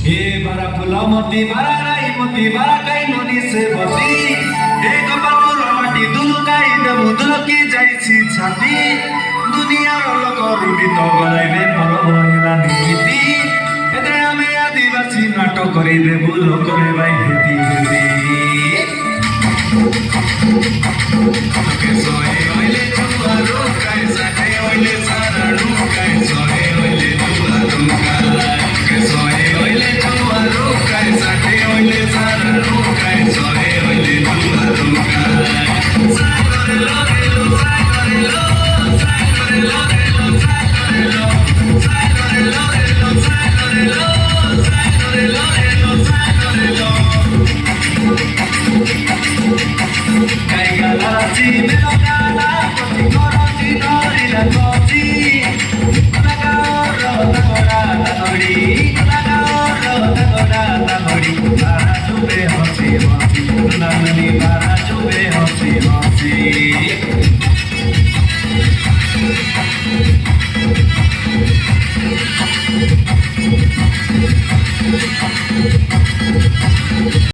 मती बारा राई मती बारा काई नदी से बसी एक बापुर माटी दुलुकाई देबु दुलकी जाइछि छाती दुनियार लोकर उदित गलाइबे पर भइला नीति एते आमे आदिवासी नाटक करि देबु लोकरे बाई हेती हेती के सोए ओइले चुवारो काई साथे ओइले साराडु काई सोए ओइले चुवारो के सोए ओइले चुवारो काई साथे ओइले साराडु काई सोए ओइले चुवारो सागरे लोरेलो सागरे लोरेलो सागरे लोरेलो सागरे लोरेलो Caiga la chimera